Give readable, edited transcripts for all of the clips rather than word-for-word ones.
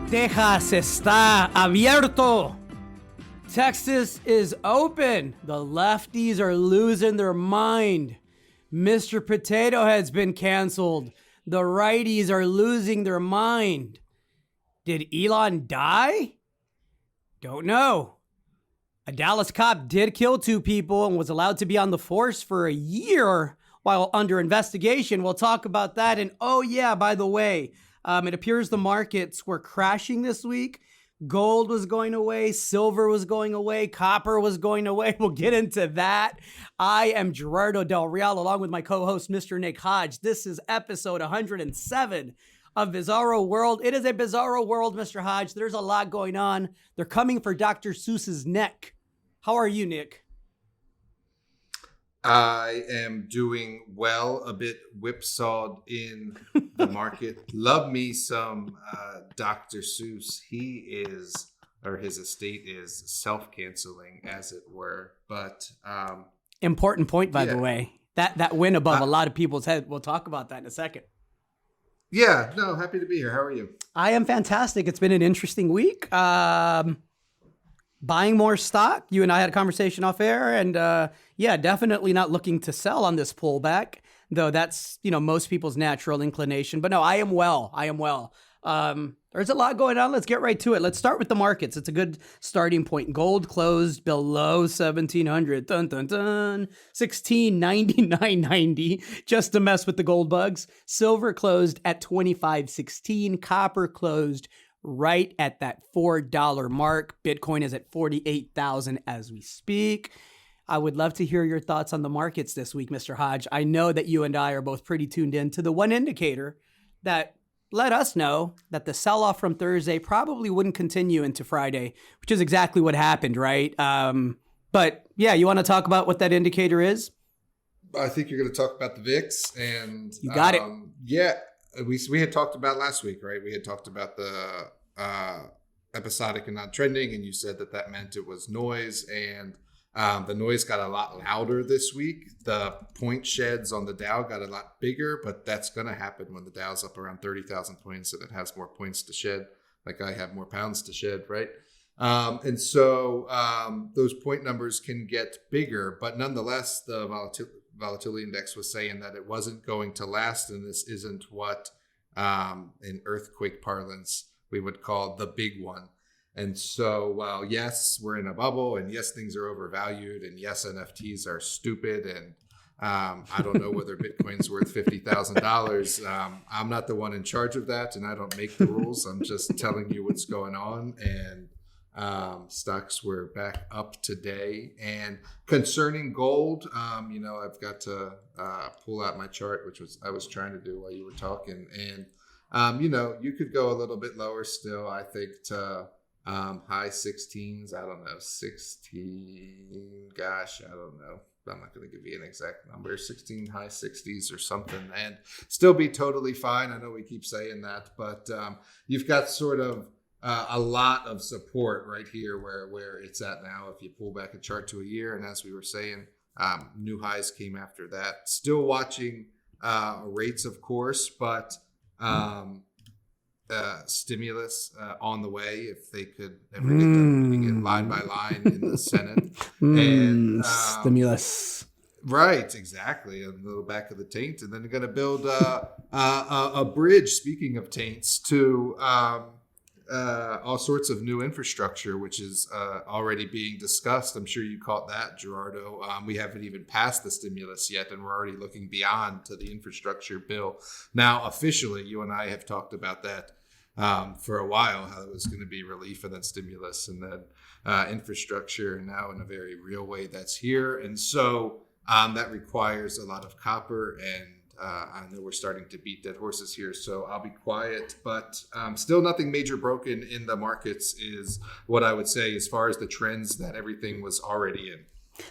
Texas está abierto. Texas is open. The lefties are losing their mind. Mr. Potato Head's been canceled. The righties are losing their mind. Did Elon die? Don't know. A Dallas cop did kill 2 people and was allowed to be on the force for a year while under investigation. We'll talk about that. And oh yeah, by the way, it appears the markets were crashing this week. Gold was going away. Silver was going away. Copper was going away. We'll get into that. I am Gerardo Del Real, along with my co-host, Mr. Nick Hodge. This is episode 107 of Bizarro World. It is a bizarro world, Mr. Hodge. There's a lot going on. They're coming for Dr. Seuss's neck. How are you, Nick? I am doing well, a bit whipsawed in the market. Love me some Dr. Seuss. He is, or his estate is self-canceling, as it were. But important point, by the way. That win above a lot of people's head. We'll talk about that in a second. Yeah, no, happy to be here. How are you? I am fantastic. It's been an interesting week. Buying more stock. You and I had a conversation off air, and yeah, definitely not looking to sell on this pullback, though that's, most people's natural inclination. But no, I am well. There's a lot going on. Let's get right to it. Let's start with the markets. It's a good starting point. Gold closed below 1,700. Dun, dun, dun. 1699.90, just to mess with the gold bugs. Silver closed at 25.16. Copper closed right at that $4 mark. Bitcoin is at 48,000 as we speak. I would love to hear your thoughts on the markets this week, Mr. Hodge. I know that you and I are both pretty tuned in to the one indicator that let us know that the sell-off from Thursday probably wouldn't continue into Friday, which is exactly what happened, right? But yeah, you want to talk about what that indicator is? I think you're going to talk about the VIX, and you got it. Yeah, we had talked about last week, right? We had talked about the episodic and not trending, and you said that meant it was noise, and the noise got a lot louder this week. The point sheds on the Dow got a lot bigger, but that's going to happen when the Dow's up around 30,000 points and it has more points to shed. Like I have more pounds to shed, right? And so those point numbers can get bigger, but nonetheless, the volatility index was saying that it wasn't going to last, and this isn't what in earthquake parlance we would call the big one. And so, while yes, we're in a bubble, and yes, things are overvalued, and yes, NFTs are stupid, and I don't know whether Bitcoin's worth $50,000. I'm not the one in charge of that, and I don't make the rules. I'm just telling you what's going on. And stocks were back up today. And concerning gold, I've got to pull out my chart, which I was trying to do while you were talking. And you could go a little bit lower still, I think, to high 16s. I don't know, 16. Gosh, I don't know. I'm not going to give you an exact number. 16, high 60s or something, and still be totally fine. I know we keep saying that, but you've got sort of a lot of support right here where it's at now. If you pull back a chart to a year, and as we were saying, new highs came after that. Still watching rates, of course, but stimulus on the way, if they could ever get them to get line by line in the Senate. And stimulus. Right, exactly. A little back of the taint. And then they're going to build a bridge, speaking of taints, to all sorts of new infrastructure, which is already being discussed. I'm sure you caught that, Gerardo. We haven't even passed the stimulus yet, and we're already looking beyond to the infrastructure bill. Now, officially, you and I have talked about that for a while, how it was going to be relief and then stimulus and then infrastructure. And now in a very real way, that's here. And so that requires a lot of copper, and I know we're starting to beat dead horses here, so I'll be quiet, but still nothing major broken in the markets is what I would say as far as the trends that everything was already in.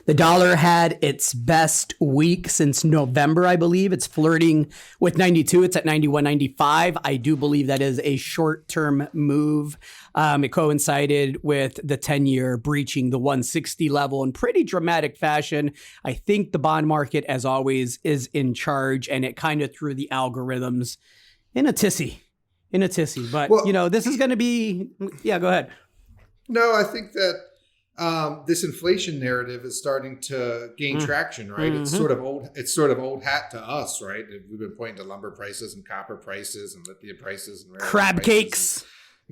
The dollar had its best week since November, I believe. It's flirting with 92. It's at 91.95. I do believe that is a short-term move. It coincided with the 10-year breaching the 160 level in pretty dramatic fashion. I think the bond market, as always, is in charge, and it kind of threw the algorithms in a tizzy. in a tissy. But, Well, this is going to be, yeah, go ahead. No, I think that this inflation narrative is starting to gain traction, right? It's sort of old. It's sort of old hat to us, right? We've been pointing to lumber prices and copper prices and lithium prices and crab cakes.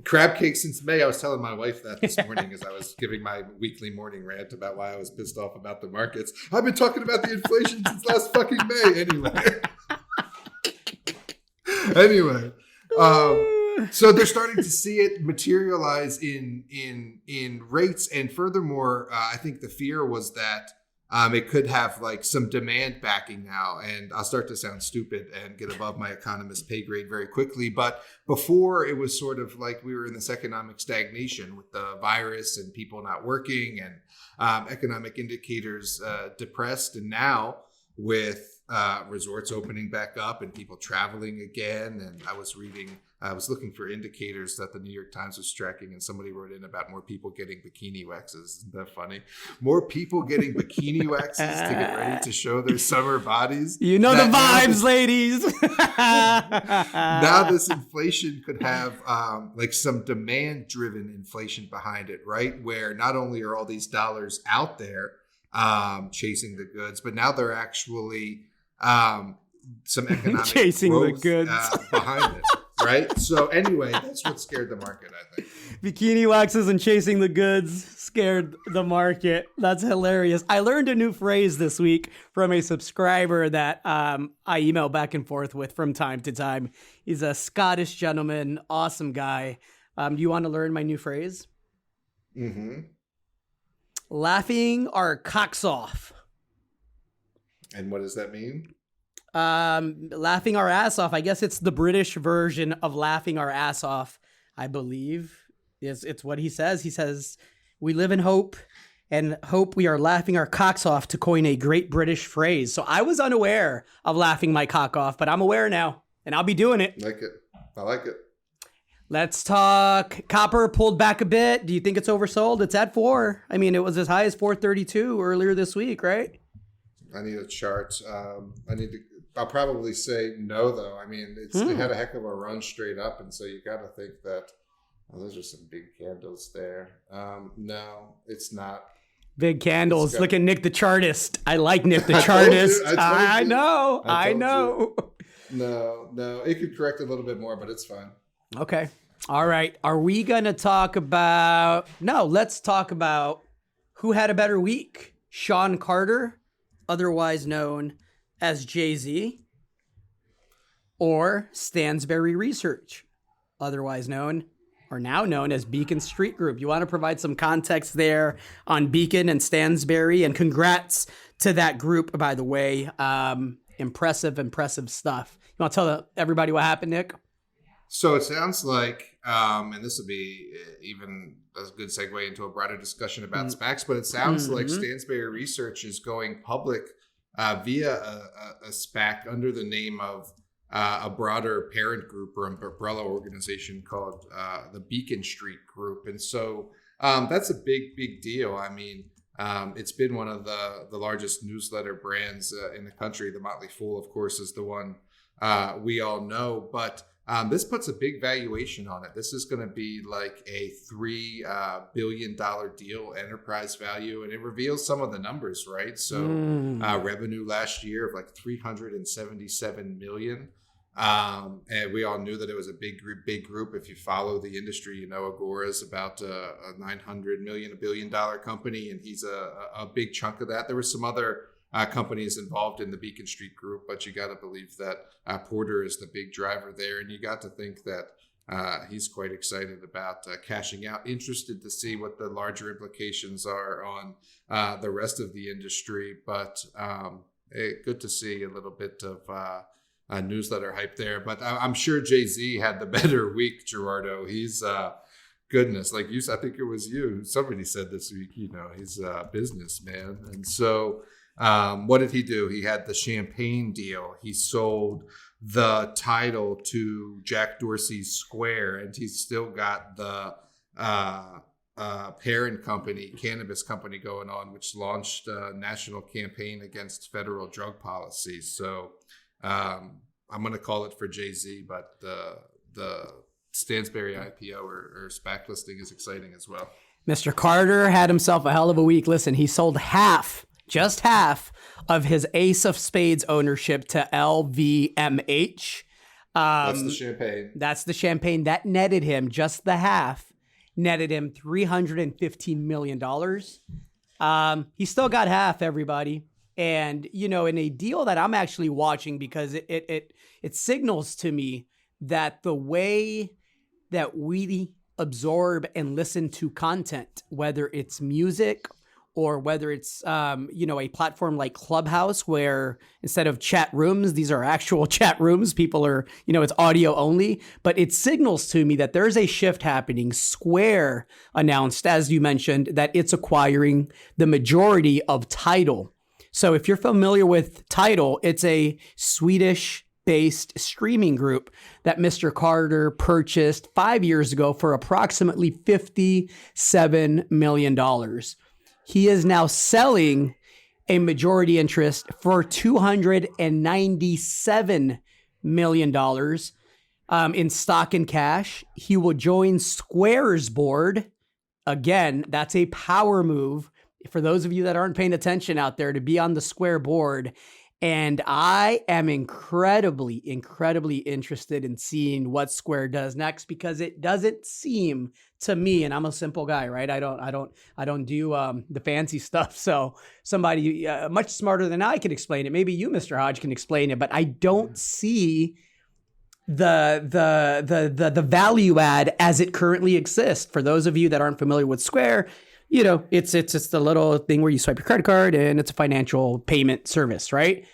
Crab cakes since May. I was telling my wife that this morning as I was giving my weekly morning rant about why I was pissed off about the markets. I've been talking about the inflation since last fucking May. Anyway. So they're starting to see it materialize in rates, and furthermore, I think the fear was that it could have like some demand backing now. And I'll start to sound stupid and get above my economist pay grade very quickly. But before, it was sort of like we were in this economic stagnation with the virus and people not working and economic indicators depressed. And now with resorts opening back up and people traveling again, and I was looking for indicators that the New York Times was tracking, and somebody wrote in about more people getting bikini waxes. Isn't that funny? More people getting bikini waxes to get ready to show their summer bodies. The vibes, ladies. Now this inflation could have like some demand-driven inflation behind it, right? Where not only are all these dollars out there chasing the goods, but now they're actually some economic chasing growth, the goods behind it. Right. So anyway, that's what scared the market, I think. Bikini waxes and chasing the goods scared the market. That's hilarious. I learned a new phrase this week from a subscriber that I email back and forth with from time to time. He's a Scottish gentleman, awesome guy. Do you want to learn my new phrase? Mm-hmm. Laughing our cocks off. And what does that mean? Laughing our ass off. I guess it's the British version of laughing our ass off, I believe. It's what he says. He says, we live in hope, and hope we are laughing our cocks off, to coin a great British phrase. So I was unaware of laughing my cock off, but I'm aware now, and I'll be doing it. I like it. Let's talk. Copper pulled back a bit. Do you think it's oversold? It's at 4. I mean, it was as high as 432 earlier this week, right? I need a chart. I'll probably say no, though. I mean, it had a heck of a run straight up, and so you got to think that those are some big candles there. No, it's not. Big candles. Look at Nick the Chartist. I like Nick the Chartist. I know. No, it could correct a little bit more, but it's fine. Okay. All right. Are we going to talk about... No, let's talk about who had a better week. Sean Carter, otherwise known as Jay-Z, or Stansberry Research, otherwise known or now known as Beacon Street Group. You want to provide some context there on Beacon and Stansberry, and congrats to that group, by the way. Impressive stuff. You want to tell everybody what happened, Nick? So it sounds like, and this would be even a good segue into a broader discussion about SPACs, but it sounds like Stansberry Research is going public via a SPAC under the name of a broader parent group or umbrella organization called the Beacon Street Group. And so that's a big deal. I mean, it's been one of the largest newsletter brands in the country. The Motley Fool, of course, is the one we all know. But this puts a big valuation on it. This is going to be like a $3 billion deal, enterprise value, and it reveals some of the numbers, right? So revenue last year of like $377 million. And we all knew that it was a big group. If you follow the industry, you know Agora's about a $900 million, $1 billion company, and he's a big chunk of that. There were some other companies involved in the Beacon Street Group, but you got to believe that Porter is the big driver there, and you got to think that he's quite excited about cashing out, interested to see what the larger implications are on the rest of the industry, but good to see a little bit of newsletter hype there. But I'm sure Jay-Z had the better week, Gerardo. He's goodness, like you, I think it was you, somebody said this week, he's a businessman. And so what did he do? He had the champagne deal. He sold the title to Jack Dorsey's Square, and he's still got the parent company, cannabis company going on, which launched a national campaign against federal drug policies. So I'm going to call it for Jay-Z, but the Stansberry IPO or SPAC listing is exciting as well. Mr. Carter had himself a hell of a week. Listen, he sold just half of his Ace of Spades ownership to LVMH. That's the champagne. That's the champagne that netted him, just the half, netted him $315 million. He still got half, everybody. And, in a deal that I'm actually watching, because it signals to me that the way that we absorb and listen to content, whether it's music or whether it's, a platform like Clubhouse, where instead of chat rooms, these are actual chat rooms. People are, it's audio only, but it signals to me that there's a shift happening. Square announced, as you mentioned, that it's acquiring the majority of Tidal. So if you're familiar with Tidal, it's a Swedish-based streaming group that Mr. Carter purchased 5 years ago for approximately $57 million. He is now selling a majority interest for $297 million in stock and cash. He will join Square's board. Again, that's a power move for those of you that aren't paying attention out there, to be on the Square board. And I am incredibly, incredibly interested in seeing what Square does next, because it doesn't seem to me, and I'm a simple guy, right? I don't do the fancy stuff. So somebody much smarter than I can explain it. Maybe you, Mr. Hodge, can explain it, but I don't see the value add as it currently exists. For those of you that aren't familiar with Square, it's just a little thing where you swipe your credit card and it's a financial payment service, right?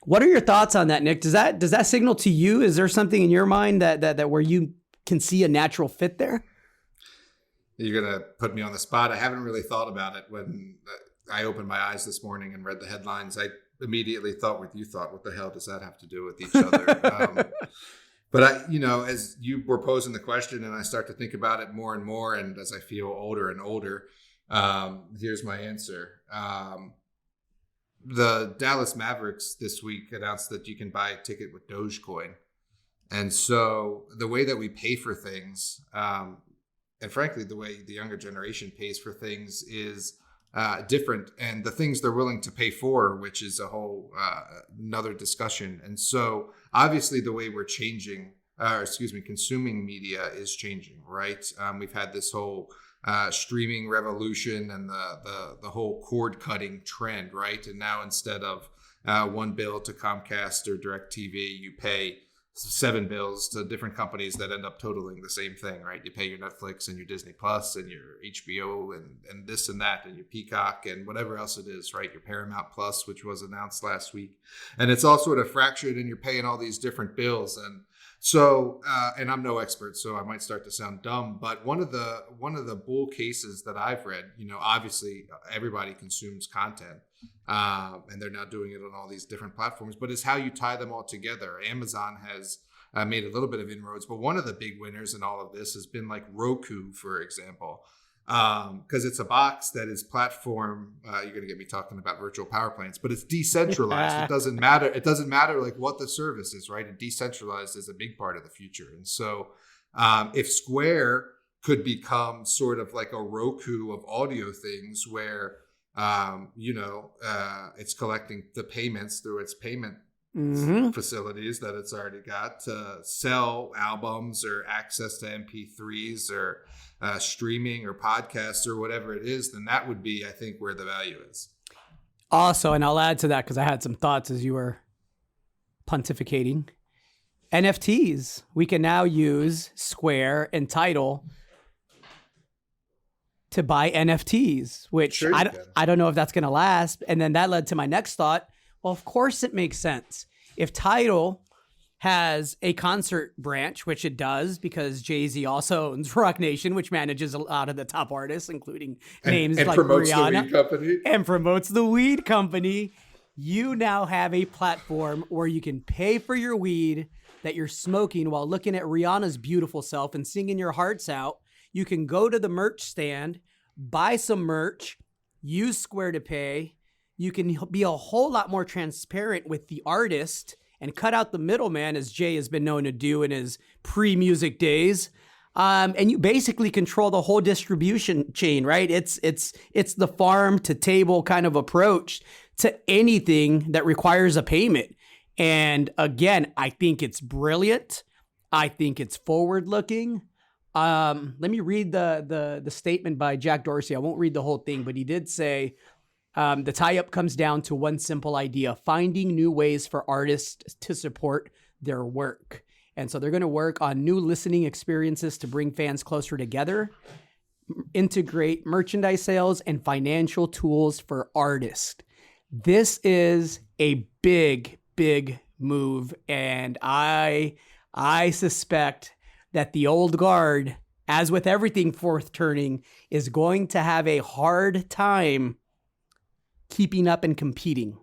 What are your thoughts on that, Nick? Does that signal to you? Is there something in your mind that where you can see a natural fit there? You're going to put me on the spot. I haven't really thought about it. When I opened my eyes this morning and read the headlines, I immediately thought what you thought. What the hell does that have to do with each other? But as you were posing the question and I start to think about it more and more, and as I feel older and older, here's my answer. The Dallas Mavericks this week announced that you can buy a ticket with Dogecoin. And so the way that we pay for things, and frankly, the way the younger generation pays for things is different. And the things they're willing to pay for, which is a whole another discussion. And so obviously the way we're consuming media is changing, right? We've had this whole streaming revolution and the whole cord cutting trend, right? And now instead of one bill to Comcast or DirecTV, you pay 7 bills to different companies that end up totaling the same thing, right? You pay your Netflix and your Disney Plus and your HBO and this and that and your Peacock and whatever else it is, right? Your Paramount Plus, which was announced last week. And it's all sort of fractured and you're paying all these different bills. And so, and I'm no expert, so I might start to sound dumb, but one of the bull cases that I've read, obviously everybody consumes content, and they're now doing it on all these different platforms, but it's how you tie them all together. Amazon has made a little bit of inroads, but one of the big winners in all of this has been like Roku, for example. Because it's a box that is platform. You're going to get me talking about virtual power plants, but it's decentralized. It doesn't matter. It doesn't matter like what the service is, right? And decentralized is a big part of the future. And so if Square could become sort of like a Roku of audio things where, it's collecting the payments through its payment facilities that it's already got to sell albums or access to MP3s or streaming or podcasts or whatever it is, then that would be, I think, where the value is. Also, and I'll add to that because I had some thoughts as you were pontificating. NFTs. We can now use Square and Tidal to buy NFTs, which Sure I don't know if that's going to last. And then that led to my next thought. Well, of course it makes sense. If Tidal has a concert branch, which it does because Jay-Z also owns Rock Nation, which manages a lot of the top artists, including names like promotes Rihanna. The weed company. And promotes the weed company. You now have a platform where you can pay for your weed that you're smoking while looking at Rihanna's beautiful self and singing your hearts out. You can go to the merch stand, buy some merch, use Square to pay. You can be a whole lot more transparent with the artist and cut out the middleman, as Jay has been known to do in his pre-music days. And you basically control the whole distribution chain, right? It's the farm to table kind of approach to anything that requires a payment. And again, I think it's brilliant. I think it's forward looking. Let me read the statement by Jack Dorsey. I won't read the whole thing, but he did say the tie-up comes down to one simple idea: finding new ways for artists to support their work. And so they're going to work on new listening experiences to bring fans closer together, integrate merchandise sales and financial tools for artists. This is a big, big move. And I suspect that the old guard, as with everything fourth turning, is going to have a hard time keeping up and competing.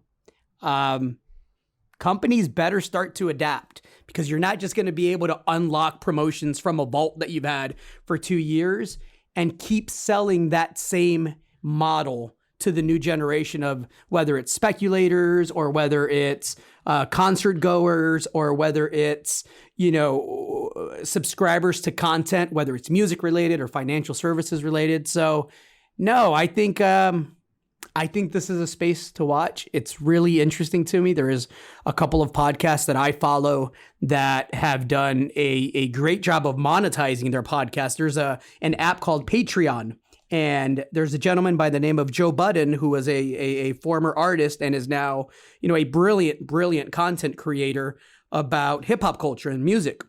Companies better start to adapt, because you're not just going to be able to unlock promotions from a vault that you've had for 2 years and keep selling that same model to the new generation of whether it's speculators or whether it's concert goers or whether it's, subscribers to content, whether it's music related or financial services related. So no, I think this is a space to watch. It's really interesting to me. There is a couple of podcasts that I follow that have done a great job of monetizing their podcast. There's an app called Patreon, and there's a gentleman by the name of Joe Budden, who was a former artist and is now, a brilliant content creator about hip hop culture and music.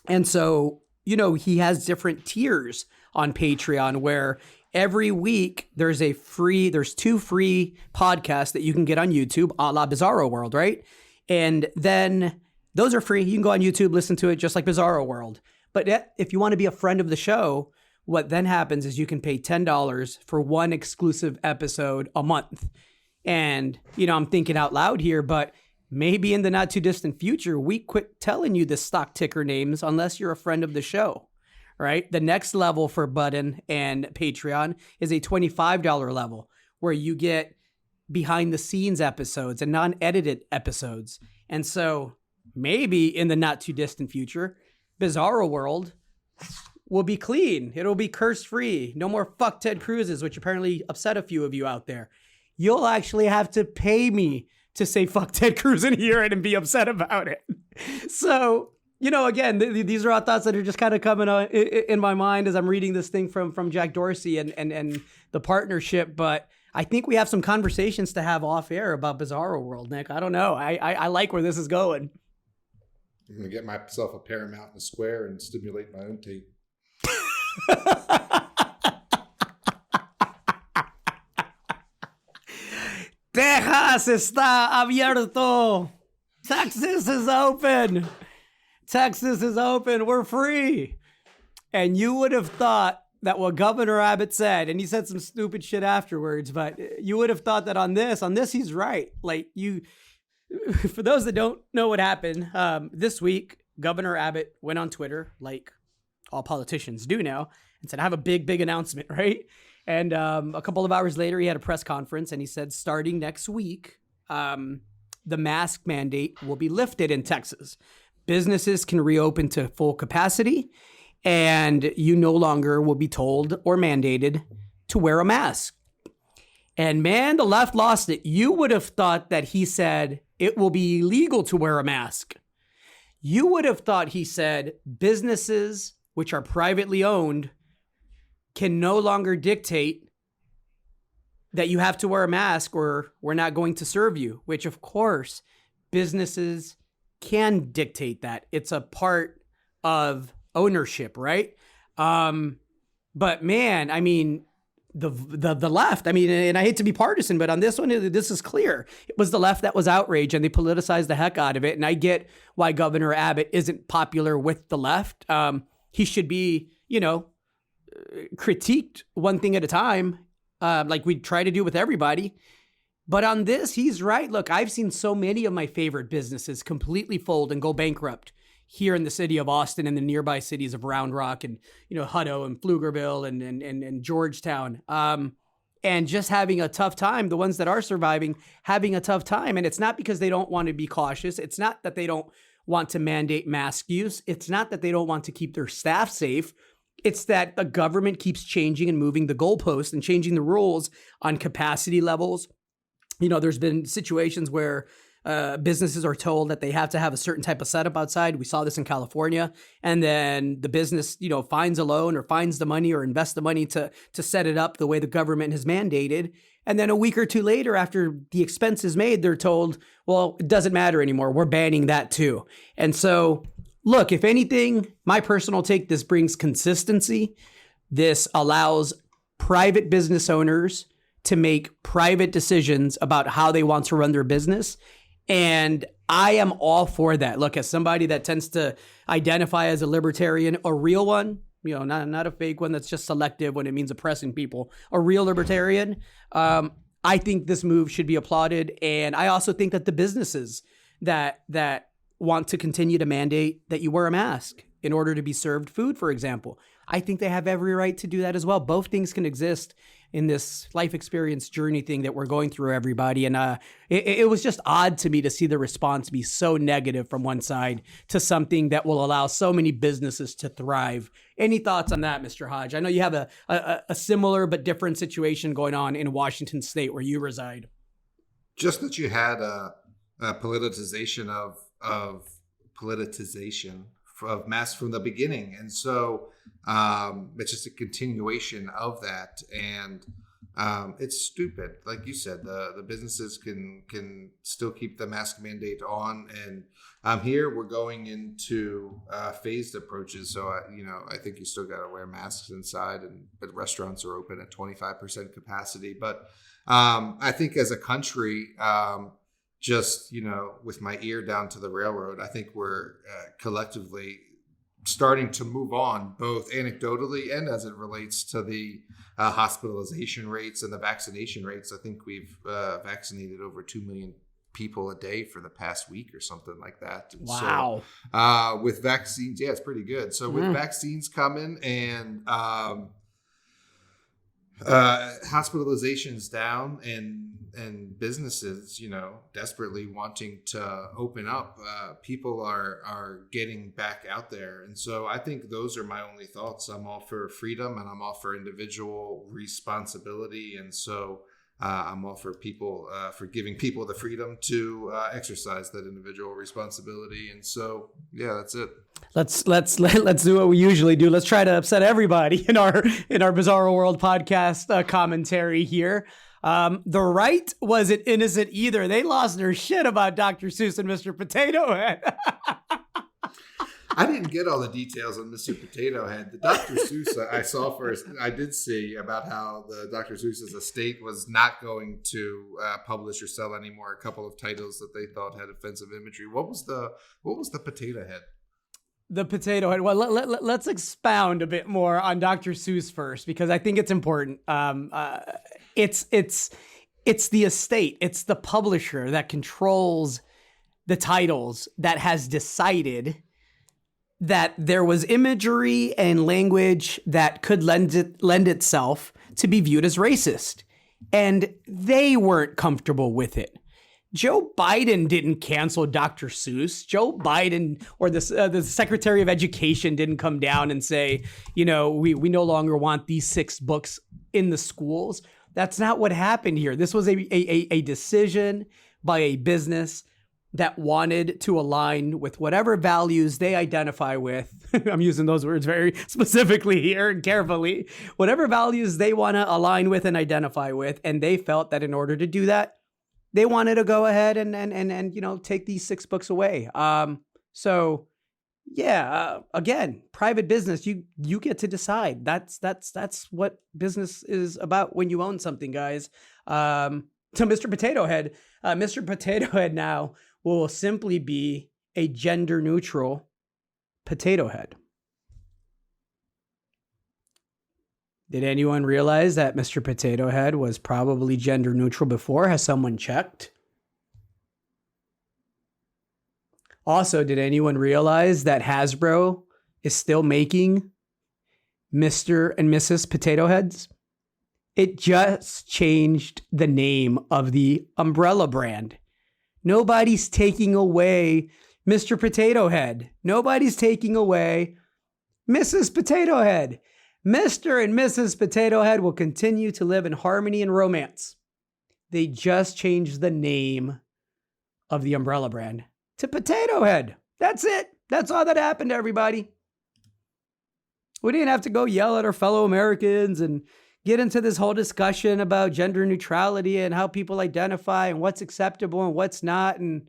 And so, he has different tiers on Patreon where every week there's 2 free podcasts that you can get on YouTube, a la Bizarro World, right? And then those are free. You can go on YouTube, listen to it just like Bizarro World. But if you want to be a friend of the show, what then happens is you can pay $10 for one exclusive episode a month. And, I'm thinking out loud here, but maybe in the not too distant future, we quit telling you the stock ticker names unless you're a friend of the show. Right? The next level for Budden and Patreon is a $25 level where you get behind the scenes episodes and non-edited episodes. And so maybe in the not too distant future, Bizarro World will be clean. It'll be curse free. No more fuck Ted Cruz's, which apparently upset a few of you out there. You'll actually have to pay me to say fuck Ted Cruz and hear it and be upset about it. So, again, these are all thoughts that are just kind of coming in my mind as I'm reading this thing from Jack Dorsey and the partnership. But I think we have some conversations to have off air about Bizarro World, Nick. I don't know. I like where this is going. I'm going to get myself a Paramount and a Square and stimulate my own tape. Texas está abierto. Texas is open. Texas is open. We're free. And you would have thought that what Governor Abbott said, and he said some stupid shit afterwards, but you would have thought that on this, he's right. For those that don't know what happened, this week, Governor Abbott went on Twitter, like all politicians do now, and said, I have a big, big announcement, right? And a couple of hours later, he had a press conference and he said, starting next week, the mask mandate will be lifted in Texas. Businesses can reopen to full capacity, and you no longer will be told or mandated to wear a mask. And man, the left lost it. You would have thought that he said it will be illegal to wear a mask. You would have thought he said businesses which are privately owned can no longer dictate that you have to wear a mask or we're not going to serve you, which of course businesses can dictate that. It's a part of ownership, right? But man, I mean, the left, I mean, and I hate to be partisan, but on this one, this is clear. It was the left that was outraged and they politicized the heck out of it. And I get why Governor Abbott isn't popular with the left. He should be, critiqued one thing at a time, like we try to do with everybody. But on this, he's right. Look, I've seen so many of my favorite businesses completely fold and go bankrupt here in the city of Austin and the nearby cities of Round Rock and, Hutto and Pflugerville and Georgetown. And just having a tough time, the ones that are surviving, having a tough time. And it's not because they don't want to be cautious. It's not that they don't want to mandate mask use. It's not that they don't want to keep their staff safe. It's that the government keeps changing and moving the goalposts and changing the rules on capacity levels. There's been situations where businesses are told that they have to have a certain type of setup outside. We saw this in California. And then the business, finds a loan or finds the money or invests the money to set it up the way the government has mandated. And then a week or two later, after the expense is made, they're told, well, it doesn't matter anymore. We're banning that too. And so, look, if anything, my personal take, this brings consistency. This allows private business owners to make private decisions about how they want to run their business. And I am all for that. Look, as somebody that tends to identify as a libertarian, a real one, not a fake one that's just selective when it means oppressing people, a real libertarian, I think this move should be applauded. And I also think that the businesses that want to continue to mandate that you wear a mask in order to be served food, for example, I think they have every right to do that as well. Both things can exist in this life experience journey thing that we're going through, everybody. And it was just odd to me to see the response be so negative from one side to something that will allow so many businesses to thrive. Any thoughts on that, Mr. Hodge? I know you have a similar but different situation going on in Washington State where you reside. Just that you had a politicization of masks from the beginning. And so it's just a continuation of that. And it's stupid. Like you said, the businesses can still keep the mask mandate on. And here we're going into phased approaches. So, I think you still got to wear masks inside, but restaurants are open at 25% capacity. But I think as a country, just, with my ear down to the railroad, I think we're collectively starting to move on, both anecdotally and as it relates to the hospitalization rates and the vaccination rates. I think we've vaccinated over 2 million people a day for the past week or something like that. And wow. So, with vaccines, yeah, it's pretty good. So with vaccines coming and hospitalizations down and businesses, desperately wanting to open up, people are getting back out there. And so I think those are my only thoughts. I'm all for freedom and I'm all for individual responsibility. And so I'm all for people, for giving people the freedom to exercise that individual responsibility. And so, yeah, that's it. Let's do what we usually do. Let's try to upset everybody in our Bizarro World podcast commentary here. The right wasn't innocent either. They lost their shit about Dr. Seuss and Mr. Potato Head. I didn't get all the details on Mr. Potato Head. The Dr. Seuss I saw first, I did see about how the Dr. Seuss's estate was not going to publish or sell anymore a couple of titles that they thought had offensive imagery. What was the Potato Head? The Potato Head. Well, let's expound a bit more on Dr. Seuss first, because I think it's important. It's the estate. It's the publisher that controls the titles that has decided that there was imagery and language that could lend itself to be viewed as racist. And they weren't comfortable with it. Joe Biden didn't cancel Dr. Seuss. Joe Biden or the Secretary of Education didn't come down and say, we no longer want these 6 books in the schools. That's not what happened here. This was a decision by a business that wanted to align with whatever values they identify with. I'm using those words very specifically here and carefully. Whatever values they want to align with and identify with. And they felt that in order to do that, they wanted to go ahead and take these 6 books away. Again, private business, you get to decide. That's what business is about when you own something, guys. To Mr. Potato Head, Mr. Potato Head now will simply be a gender neutral potato head. Did anyone realize that Mr. Potato Head was probably gender neutral before? Has someone checked? Also, did anyone realize that Hasbro is still making Mr. and Mrs. Potato Heads? It just changed the name of the umbrella brand. Nobody's taking away Mr. Potato Head. Nobody's taking away Mrs. Potato Head. Mr. and Mrs. Potato Head will continue to live in harmony and romance. They just changed the name of the umbrella brand to Potato Head. That's it. That's all that happened to everybody. We didn't have to go yell at our fellow Americans and get into this whole discussion about gender neutrality and how people identify and what's acceptable and what's not. And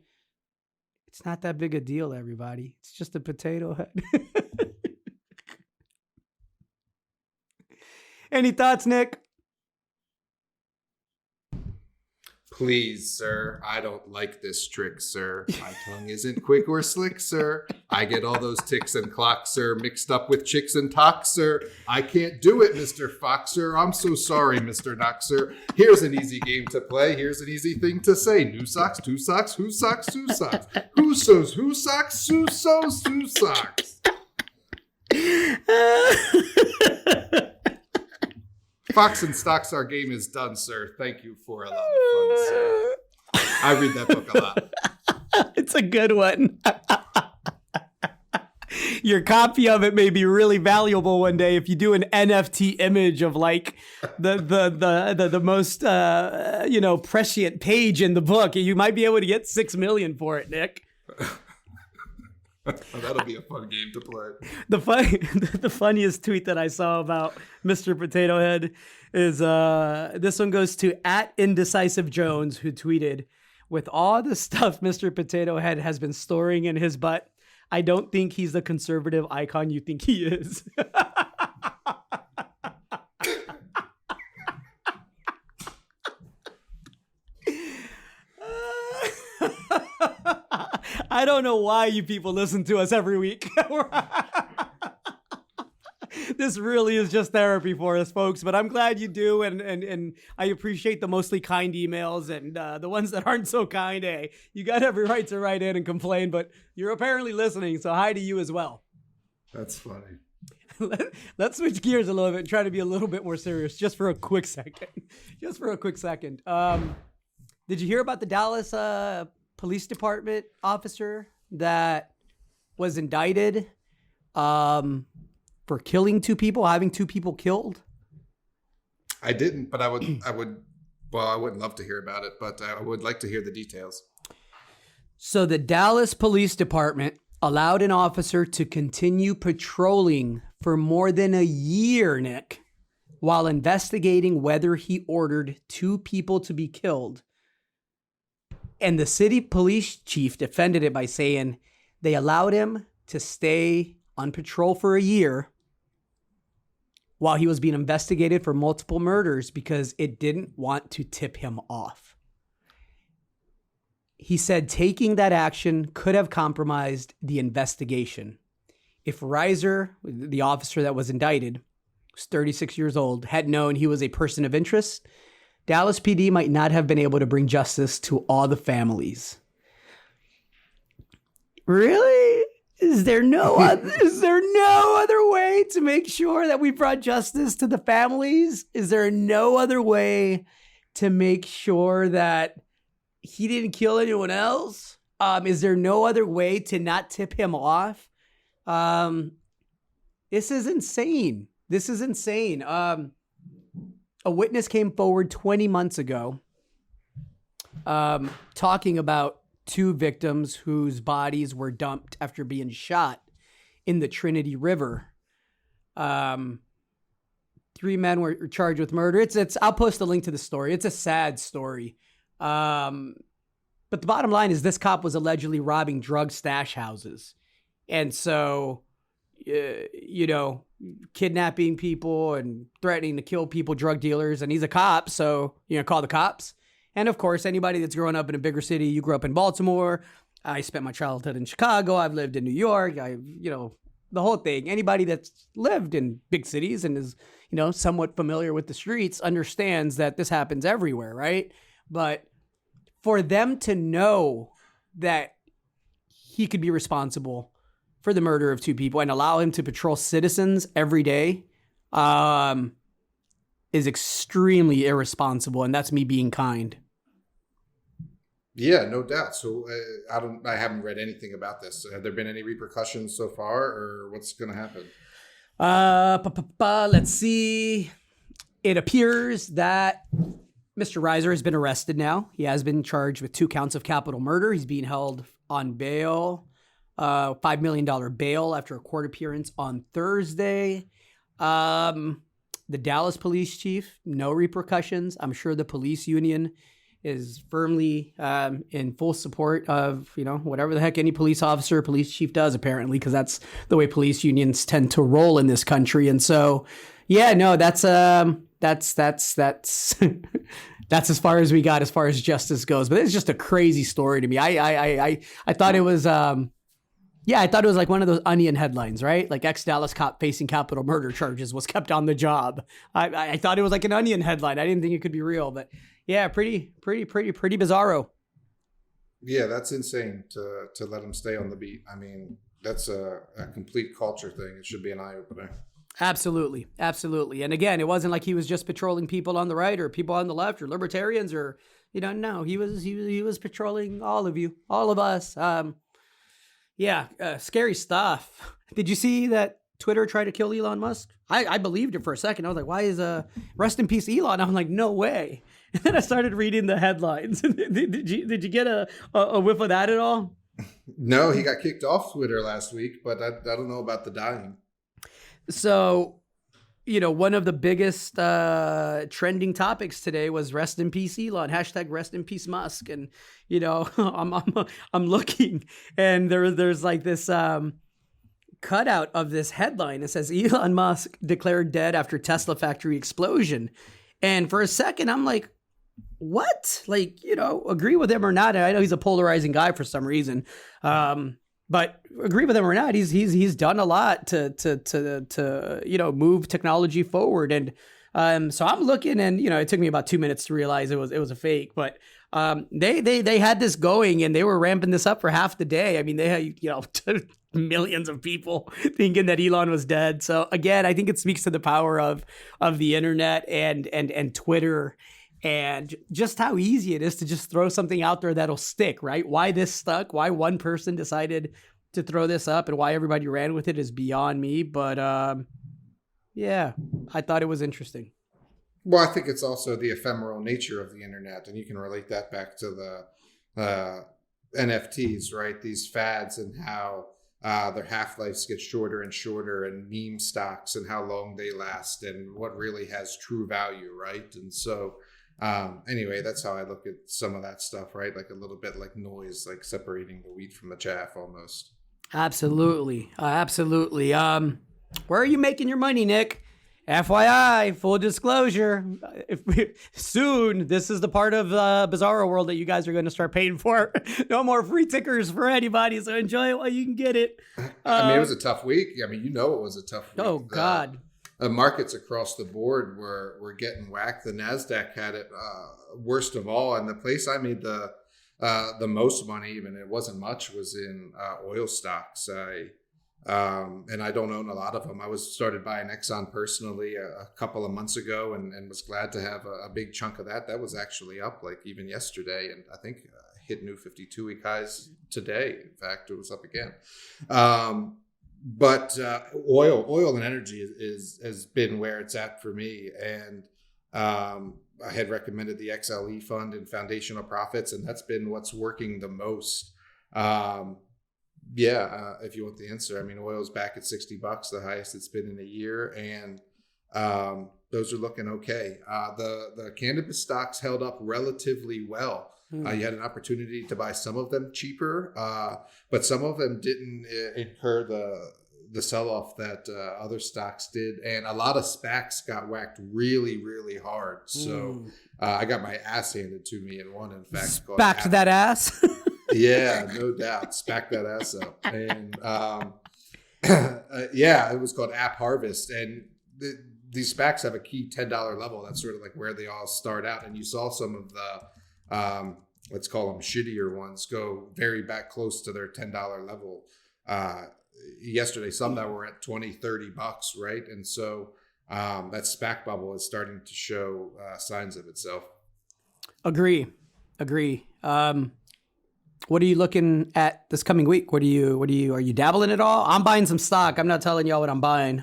it's not that big a deal, everybody. It's just a potato head. Any thoughts, Nick? Please, sir. I don't like this trick, sir. My tongue isn't quick or slick, sir. I get all those ticks and clocks, sir, mixed up with chicks and talks, sir. I can't do it, Mr. Fox, sir. I'm so sorry, Mr. Knox, sir. Here's an easy game to play. Here's an easy thing to say. New socks, two socks, who socks, two socks. Who sews, who socks, who sews, two socks. Fox and Stocks, our game is done, sir. Thank you for a lot of fun, sir. I read that book a lot. It's a good one. Your copy of it may be really valuable one day if you do an NFT image of like the most prescient page in the book. You might be able to get $6 million for it, Nick. That'll be a fun game to play. The funniest tweet that I saw about Mr. Potato Head is this one goes to @IndecisiveJones, who tweeted, "With all the stuff Mr. Potato Head has been storing in his butt, I don't think he's the conservative icon you think he is." I don't know why you people listen to us every week. This really is just therapy for us, folks, but I'm glad you do, and I appreciate the mostly kind emails, and the ones that aren't so kind. Hey, you got every right to write in and complain, but you're apparently listening, so hi to you as well. That's funny. Let's switch gears a little bit and try to be a little bit more serious just for a quick second. Did you hear about the Dallas police department officer that was indicted for killing two people, having two people killed? I didn't, but I would well, I wouldn't love to hear about it, but I would like to hear the details. So the Dallas Police Department allowed an officer to continue patrolling for more than a year, Nick, while investigating whether he ordered two people to be killed. And the city police chief defended it by saying they allowed him to stay on patrol for a year while he was being investigated for multiple murders because it didn't want to tip him off. He said taking that action could have compromised the investigation. If Reiser, the officer that was indicted, was 36 years old, had known he was a person of interest, Dallas PD might not have been able to bring justice to all the families. Really? Is there no other way to make sure that we brought justice to the families? Is there no other way to make sure that he didn't kill anyone else? Is there no other way to not tip him off? This is insane. A witness came forward 20 months ago talking about two victims whose bodies were dumped after being shot in the Trinity River. 3 men were charged with murder. I'll post a link to the story. It's a sad story. But the bottom line is this cop was allegedly robbing drug stash houses. And so, kidnapping people and threatening to kill people, drug dealers. And he's a cop, so, call the cops. And of course, anybody that's growing up in a bigger city, you grew up in Baltimore. I spent my childhood in Chicago. I've lived in New York. The whole thing. Anybody that's lived in big cities and is, somewhat familiar with the streets understands that this happens everywhere, right? But for them to know that he could be responsible for the murder of two people and allow him to patrol citizens every day is extremely irresponsible. And that's me being kind. Yeah, no doubt. So I haven't read anything about this. Have there been any repercussions so far, or what's going to happen? Let's see. It appears that Mr. Reiser has been arrested now. He has been charged with 2 counts of capital murder. He's being held on bail, $5 million bail after a court appearance on Thursday. The Dallas police chief, no repercussions. I'm sure the police union is firmly in full support of, whatever the heck any police officer, police chief does, apparently, because that's the way police unions tend to roll in this country. And so, yeah, no, that's that's as far as we got as far as justice goes. But it's just a crazy story to me. I thought it was I thought it was like one of those Onion headlines, right? Like ex-Dallas cop facing capital murder charges was kept on the job. I thought it was like an Onion headline. I didn't think it could be real, but yeah, pretty bizarro. Yeah, that's insane to let him stay on the beat. I mean, that's a complete culture thing. It should be an eye opener. Absolutely. And again, it wasn't like he was just patrolling people on the right or people on the left or libertarians or no, he was patrolling all of you, all of us. Scary stuff. Did you see that Twitter tried to kill Elon Musk? I believed it for a second. I was like, why is rest in peace Elon? I'm like, no way. And then I started reading the headlines. Did you get a whiff of that at all? No, he got kicked off Twitter last week, but I don't know about the dying. So, one of the biggest trending topics today was rest in peace Elon, hashtag rest in peace Musk. And, I'm looking and there's like this cutout of this headline. It says Elon Musk declared dead after Tesla factory explosion. And for a second, I'm like, what? Like, agree with him or not. I know he's a polarizing guy for some reason. But agree with him or not, he's done a lot to move technology forward. And so I'm looking, and it took me about 2 minutes to realize it was a fake. But they had this going, and they were ramping this up for half the day. I mean, they had millions of people thinking that Elon was dead. So again, I think it speaks to the power of the internet and Twitter. And just how easy it is to just throw something out there that'll stick, right? Why this stuck, why one person decided to throw this up and why everybody ran with it is beyond me. But I thought it was interesting. Well, I think it's also the ephemeral nature of the internet. And you can relate that back to the NFTs, right? These fads and how their half-lives get shorter and shorter, and meme stocks and how long they last and what really has true value, right? And so anyway, that's how I look at some of that stuff, right? Like a little bit like noise, like separating the wheat from the chaff almost. Absolutely. Where are you making your money, Nick? FYI, full disclosure, soon, this is the part of Bizarro world that you guys are going to start paying for. No more free tickers for anybody, so enjoy it while you can get it. I mean, it was a tough week. I mean, it was a tough week. Oh, God. Markets across the board were getting whacked. The NASDAQ had it worst of all. And the place I made the most money, even it wasn't much, was in oil stocks. And I don't own a lot of them. I started buying Exxon personally a couple of months ago and was glad to have a big chunk of that. That was actually up like even yesterday. And I think hit new 52-week highs today. In fact, it was up again. But oil and energy has been where it's at for me. And I had recommended the XLE fund and foundational profits, and that's been what's working the most. If you want the answer, I mean, oil's back at $60, the highest it's been in a year. And those are looking okay. The cannabis stocks held up relatively well. You had an opportunity to buy some of them cheaper, but some of them didn't incur the sell-off that other stocks did. And a lot of SPACs got whacked really, really hard. So I got my ass handed to me in one, in fact. Back to that ass? Yeah, no doubt. SPAC that ass up. And it was called App Harvest. And these SPACs have a key $10 level. That's sort of like where they all start out. And you saw some of the let's call them shittier ones go very back close to their $10 level yesterday, some that were at $20-$30, right? And so that SPAC bubble is starting to show signs of itself. Agree. What are you looking at this coming week? Are you dabbling at all? I'm buying some stock. I'm not telling y'all what I'm buying.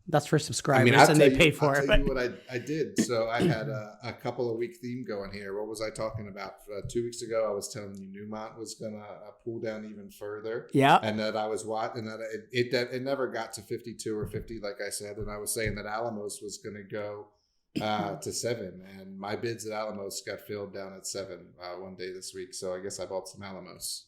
That's for subscribers, and they pay for it. I'll tell you what I did. So I had a couple of week theme going here. What was I talking about? 2 weeks ago, I was telling you Newmont was going to pull down even further. Yeah. And that I was watching that it never got to 52 or 50, like I said. And I was saying that Alamos was going to go to 7. And my bids at Alamos got filled down at 7 one day this week. So I guess I bought some Alamos.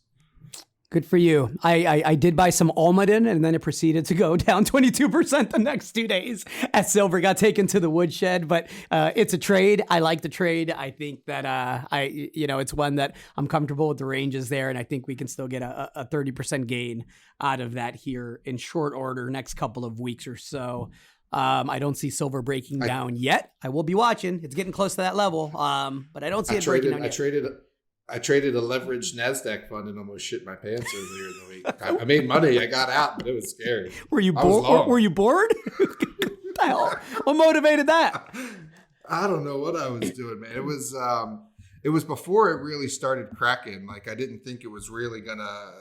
Good for you. I did buy some Almaden, and then it proceeded to go down 22% the next 2 days as silver got taken to the woodshed. But it's a trade. I like the trade. I think that it's one that I'm comfortable with the ranges there, and I think we can still get a 30% gain out of that here in short order next couple of weeks or so. I don't see silver breaking down yet. I will be watching. It's getting close to that level, but I don't see it breaking down yet. I traded a leveraged NASDAQ fund and almost shit my pants earlier in the week. I made money. I got out, but it was scary. Were you bored? Were you bored? What the hell? What motivated that? I don't know what I was doing, man. It was before it really started cracking. Like, I didn't think it was really going to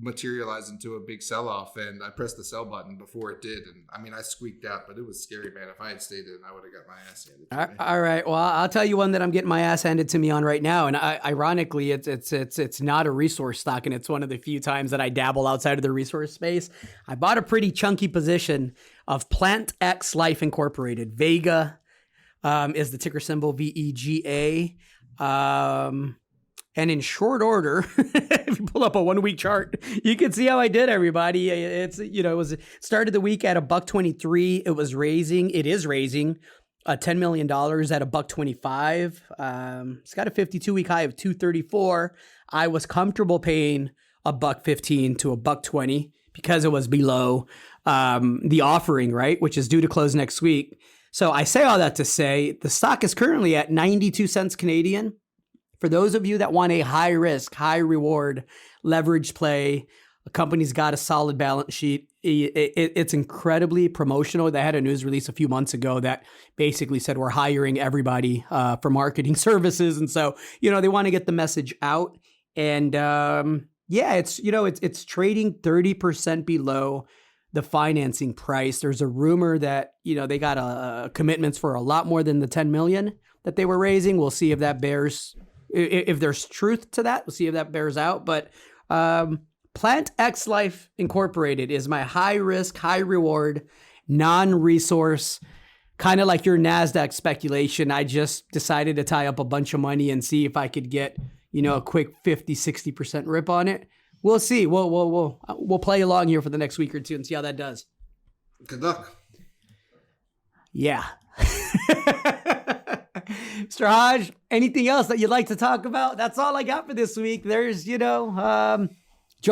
materialize into a big sell-off, and I pressed the sell button before it did. And I mean, I squeaked out, but it was scary, man. If I had stayed in, I would have got my ass handed to me. All right. Well, I'll tell you one that I'm getting my ass handed to me on right now. And ironically, it's not a resource stock, and it's one of the few times that I dabble outside of the resource space. I bought a pretty chunky position of Plant X Life Incorporated. Vega is the ticker symbol, VEGA. And in short order, if you pull up a 1 week chart, you can see how I did, everybody. It started the week at $1.23. It is raising $10 million at $1.25. It's got a 52-week high of 234. I was comfortable paying $1.15 to $1.20 because it was below the offering, right, which is due to close next week. So I say all that to say the stock is currently at 92 cents Canadian. For those of you that want a high risk, high reward leverage play, a company's got a solid balance sheet. It's incredibly promotional. They had a news release a few months ago that basically said we're hiring everybody for marketing services. And so, they want to get the message out. And it's trading 30% below the financing price. There's a rumor that, they got commitments for a lot more than the 10 million that they were raising. We'll see if that bears, if there's truth to that. We'll see if that bears out. But Plant X Life Incorporated is my high risk, high reward, non-resource, kind of like your NASDAQ speculation. I just decided to tie up a bunch of money and see if I could get, a quick 50, 60% rip on it. We'll see. We'll play along here for the next week or two and see how that does. Good luck. Yeah. Mr. Hodge, anything else that you'd like to talk about? That's all I got for this week. There's, Joe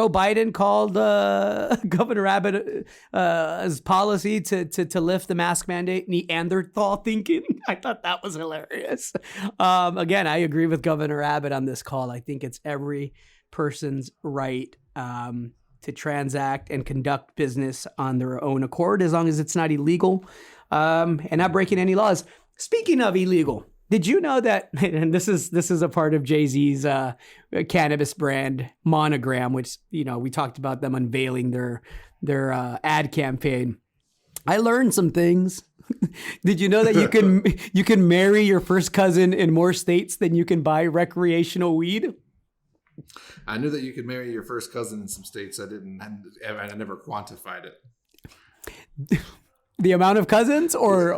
Biden called Governor Abbott's policy to lift the mask mandate Neanderthal thinking. I thought that was hilarious. Again, I agree with Governor Abbott on this call. I think it's every person's right to transact and conduct business on their own accord, as long as it's not illegal and not breaking any laws. Speaking of illegal, did you know that, and this is a part of Jay-Z's cannabis brand Monogram, which, we talked about them unveiling their ad campaign. I learned some things. Did you know that you can marry your first cousin in more states than you can buy recreational weed? I knew that you could marry your first cousin in some states. I never quantified it. The amount of cousins or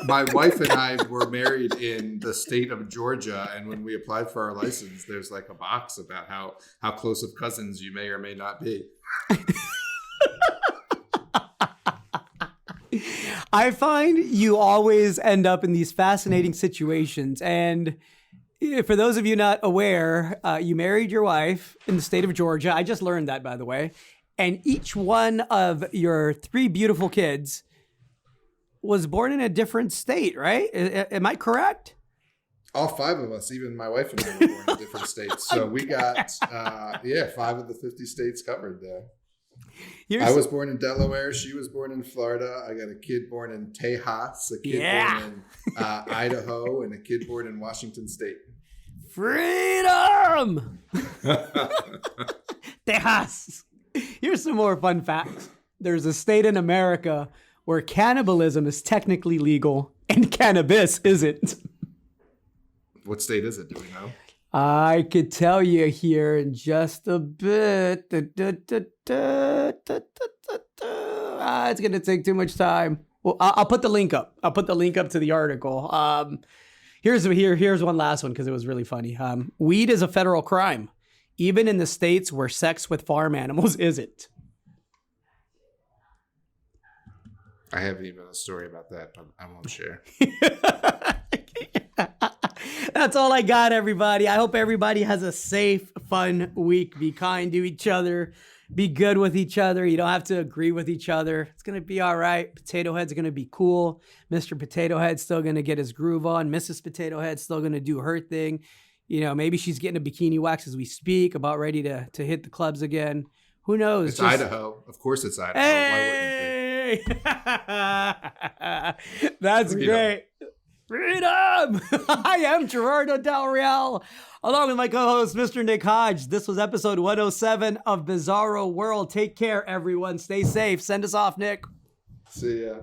my wife and I were married in the state of Georgia, and when we applied for our license, there's like a box about how close of cousins you may or may not be. I find you always end up in these fascinating situations. And for those of you not aware, you married your wife in the state of Georgia. I just learned that, by the way. And each one of your 3 beautiful kids was born in a different state, right? Am I correct? All 5 of us, even my wife and I, were born in different states. So we got, 5 of the 50 states covered there. I was born in Delaware. She was born in Florida. I got a kid born in Tejas, a kid born in Idaho, and a kid born in Washington State. Freedom! Texas. Here's some more fun facts. There's a state in America where cannibalism is technically legal and cannabis isn't. What state is it? Do we know? I could tell you here in just a bit. It's going to take too much time. Well, I'll put the link up. I'll put the link up to the article. Here's one last one because it was really funny. Weed is a federal crime, even in the states where sex with farm animals isn't. I have even a story about that, but I won't share. That's all I got, everybody. I hope everybody has a safe, fun week. Be kind to each other. Be good with each other. You don't have to agree with each other. It's going to be all right. Potato Head's going to be cool. Mr. Potato Head's still going to get his groove on. Mrs. Potato Head's still going to do her thing. You know, maybe she's getting a bikini wax as we speak, about ready to hit the clubs again. Who knows? It's Idaho. Of course it's Idaho. Hey! Why wouldn't it be? That's Freedom. Great. Freedom! I am Gerardo Del Real, along with my co-host, Mr. Nick Hodge. This was episode 107 of Bizarro World. Take care, everyone. Stay safe. Send us off, Nick. See ya.